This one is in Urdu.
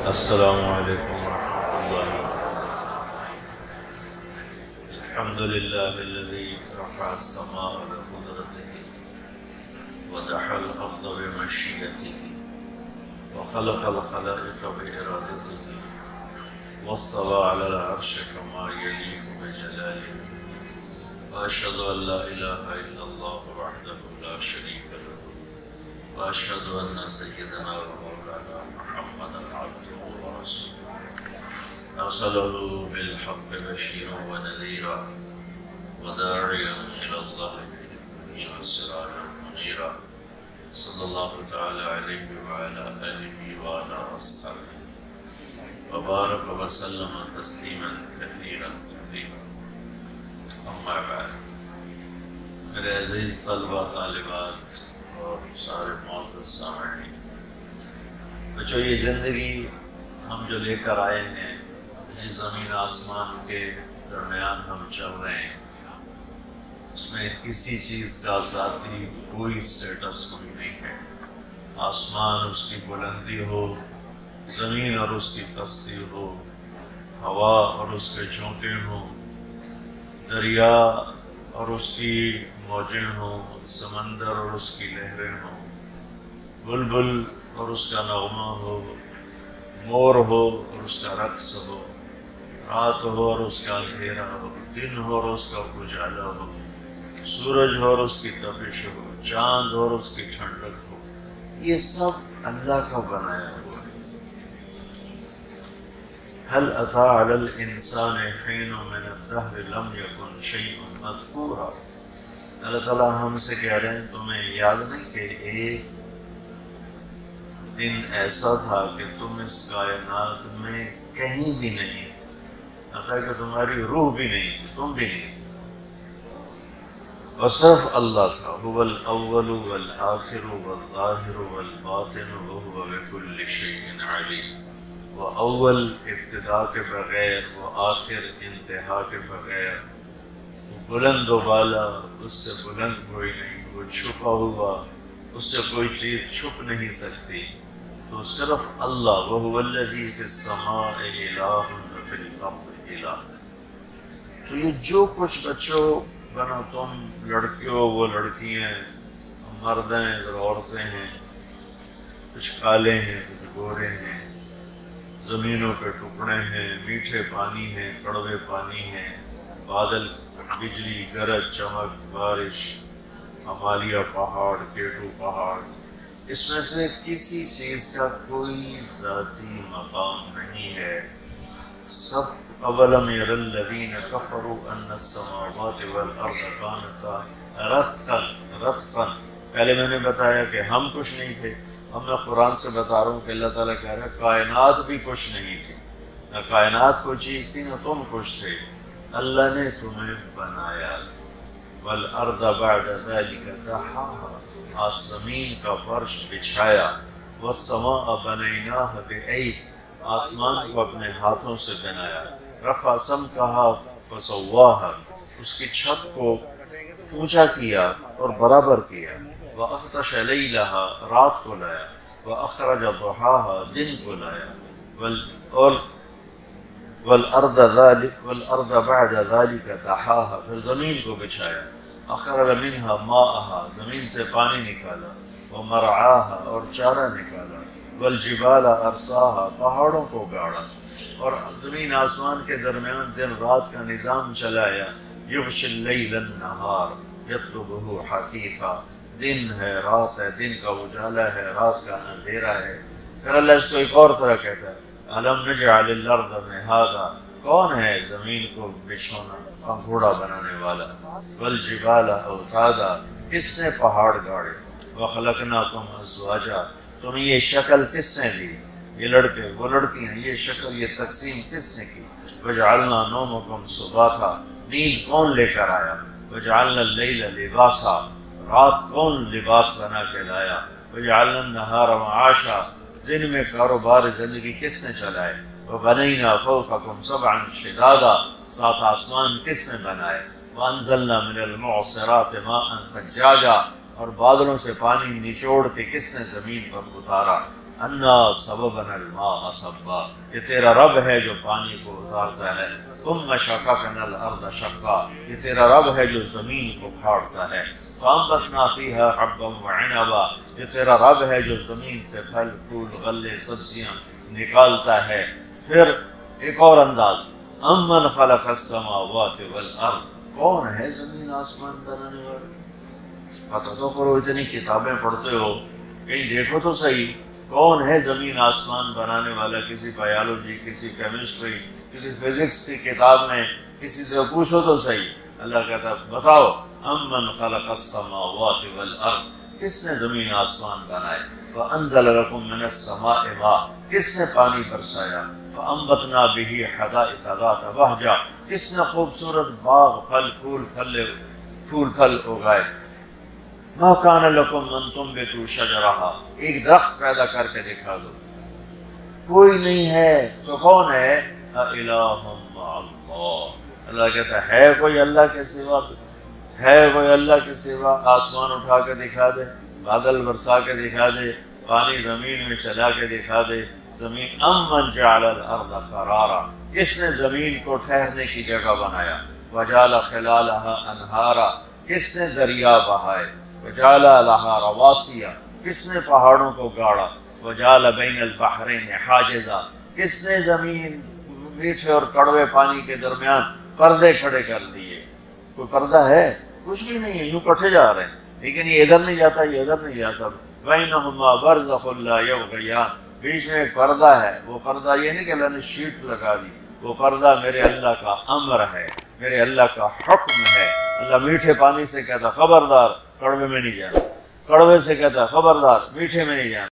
السلام علیکم ورحمۃ اللہ۔ الحمد للہ الذی رفع السماء بقدرته ودحى الارض بمشیئته وخلق الخلائق بارادته واستوى على العرش كما يليق بجلاله واشهد ان لا اله الا الله وحده لا شريك له واشهد ان سيدنا ومولانا محمدا عبده ورسوله ارسله بالحق بشيرا ونذيرا وداعيا الى الله وسراجا منيرا صلى الله تعالى عليه وعلى اله وعلى اصحابه وبارك وسلم تسليما كثيرا كثيرا اما بعد۔ میرے عزیز طلبہ طالبات اور سارے معزز سامعین، بچوں، یہ زندگی ہم جو لے کر آئے ہیں، یہ زمین آسمان کے درمیان ہم چل رہے ہیں، اس میں کسی چیز کا ذاتی کوئی سٹیٹس کوئی نہیں ہے۔ آسمان اس کی بلندی ہو، زمین اور اس کی پستی ہو، ہوا اور اس کے جھونکے ہوں، دریا اور اس کی موجیں ہوں، سمندر اور اس کی لہریں ہوں، بلبل اور اس کا نغمہ ہو، مور ہو اور اس کا رقص ہو، رات ہو اور اس کا اندھیرا ہو، دن ہو اور اس کا اجالا ہو، سورج ہو اور اس کی تپش ہو، چاند ہو اور اس کی ٹھنڈک ہو، یہ سب اللہ کا بنایا ہوا ہے۔ هل أتى على الإنسان حين من الدهر لم يكن شيء مذكورا۔ اللہ تعالیٰ ہم سے کہہ رہے ہیں تمہیں یاد نہیں کہ ایک دن ایسا تھا کہ تم اس کائنات میں کہیں بھی نہیں تھے، حتیٰ کہ تمہاری روح بھی نہیں تھی، تم بھی نہیں تھے، وصرف اللہ تھا۔ هو الأول والآخر والظاہر والباطن وهو بكل شيء عليم۔ وہ اول ابتدا کے بغیر، وہ آخر انتہا کے بغیر، وہ بلند و بالا، اس سے بلند کوئی نہیں، وہ چھپا ہوا، اس سے کوئی چیز چھپ نہیں سکتی، تو صرف اللہ۔ وَهُوَ الَّذِي فِي السَّمَاءِ إِلَٰهٌ وَفِي الْأَرْضِ إِلَٰهٌ۔ تو یہ جو کچھ بچوں بنا، تم لڑکیوں، وہ لڑکی ہیں، مرد ہیں اور عورتیں ہیں، کچھ کالے ہیں کچھ گورے ہیں، زمینوں کے ٹکڑے ہیں، میٹھے پانی ہیں، کڑوے پانی ہیں، بادل، بجلی، گرج، چمک، بارش، ہمالیہ پہاڑ، کیٹو پہاڑ، اس میں سے کسی چیز کا کوئی ذاتی مقام نہیں ہے۔ سب اولم یر الذین کفروا ان السماوات والارض کانتا رتقا۔ پہلے میں نے بتایا کہ ہم کچھ نہیں تھے، اب میں قرآن سے بتا رہا ہوں کہ اللہ تعالیٰ کہہ رہا ہے کائنات بھی کچھ نہیں تھی، نہ کائنات کوئی چیز تھی نہ تم کچھ تھے، اللہ نے تمہیں بنایا۔ والارض بعد ذلك دحاها، آج زمین کا فرش بچھایا، والسماء بنيناها بأيد، آسمان کو اپنے ہاتھوں سے بنایا، رفع سمكها فسواها، اس کی چھت کو اونچا کیا اور برابر کیا، وَأَغْطَشَ لَيْلَهَا، رات کو لایا، وَأَخْرَجَ ضُحَاهَا، دن کو لایا، وَالْأَرْضَ بَعْدَ ذَلِكَ دَحَاهَا، پھر زمین کو بچھایا، أَخْرَجَ مِنْهَا مَاءَهَا، زمین سے پانی نکالا، وَمَرْعَاهَا، اور چارہ نکالا، وَالْجِبَالَ أَرْسَاهَا، پہاڑوں کو گاڑا، اور زمین آسمان کے درمیان دن رات کا نظام چلایا، يُغْشِي اللَّيْلَ النَّهَارَ يَطْلُبُهُ حَثِيثًا، دن ہے رات ہے، دن کا اجالا ہے، رات کا اندھیرا ہے۔ پھر اللہ اس کو ایک اور طرح کہتا ہے، أَلَمْ نَجْعَلِ الْأَرْضَ مِهَادًا، کون ہے زمین کو بچھونا، پنگھوڑا بنانے والا، وَالْجِبَالَ أَوْتَادًا، کس نے پہاڑ گاڑے، وَخَلَقْنَاكُمْ أَزْوَاجًا، تمہیں یہ شکل کس نے دی، یہ لڑکے وہ لڑکی ہیں، یہ شکل یہ تقسیم کس نے کی، وَجَعَلْنَا نَوْمَكُمْ سُبَاتًا، نیند کون لے کر آیا، وَجَعَلْنَا اللَّيْلَ لِبَاسًا، رات کون لباس بنا کے لایا، وَجَعَلْنَا النَّهَارَ مَعَاشًا، دن میں کاروبار زندگی کس نے چلائے، وَبَنَيْنَا فَوْقَكُمْ سَبْعًا شِدَادًا، سات آسمان کس نے بنائے، وَأَنزَلْنَا مِنَ الْمُعْصِرَاتِ مَاءً ثَجَّاجًا، اور بادلوں سے پانی نچوڑ کے کس نے زمین پر اتارا، انا سببنا الماء صبا، یہ تیرا رب ہے جو پانی کو اتارتا ہے، ثم شققنا الارض شقا، یہ تیرا رب ہے جو زمین کو پھاڑتا ہے، فانبتنا فیہا حبا وعنبا، یہ تیرا رب ہے جو زمین سے پھل پھول غلے سبزیاں نکالتا ہے۔ پھر ایک اور انداز، امن خلق السماوات والارض، کون ہے زمین آسمان بنانے والا؟ پتہ تو کرو، اتنی کتابیں پڑھتے ہو، کہیں دیکھو تو صحیح کون ہے زمین آسمان بنانے والا؟ کسی بایولوجی، کسی کیمسٹری، کسی فزکس کی کتاب میں کسی سے پوچھو تو صحیح۔ اللہ کہتا ہے بتاؤ، امن خلق السماوات والارض، کس نے زمین آسمان بنائے؟ وانزل لکم من السماء ماء، کس نے پانی برسایا؟ فانبتنا به حدائق ذات بہجہ، کس نے خوبصورت باغ پھل پھول اگائے؟ ما کان لکم ان تنبتوا شجرہا، ایک درخت پیدا کر کے دکھا دو، کوئی نہیں ہے تو کون ہے؟ اِلٰہٌ مع اللہ، اللہ کہتا ہے کوئی اللہ کے سوا؟ ہے کوئی اللہ کے سوا؟ آسمان اٹھا کے دکھا دے، بادل برسا کے دکھا دے، پانی زمین میں چلا کے دکھا دے، زمین امن جعل الارض قرارا، کس نے زمین کو ٹھہرنے کی جگہ بنایا؟ وجعل خلالہا انہارا، کس نے دریا بہائے؟ وجعل لہا رواسیا، کس نے پہاڑوں کو گاڑا؟ وجعل بین البحرین حاجزا، کس نے زمین میٹھے اور کڑوے پانی کے درمیان پردے کھڑے کر دیے؟ کوئی پردہ ہے؟ کچھ بھی نہیں ہے، یوں کٹے جا رہے ہیں، لیکن یہ ادھر نہیں جاتا، یہ ادھر نہیں جاتا، بینہما برزخ لا یبغیان، بیچ میں ایک پردہ ہے، وہ پردہ یہ نہیں کہ اللہ نے شیٹ لگا دی، وہ پردہ میرے اللہ کا امر ہے، میرے اللہ کا حکم ہے۔ اللہ میٹھے پانی سے کہتا خبردار کڑوے میں نہیں جانا، کڑوے سے کہتا خبردار میٹھے میں نہیں جانا۔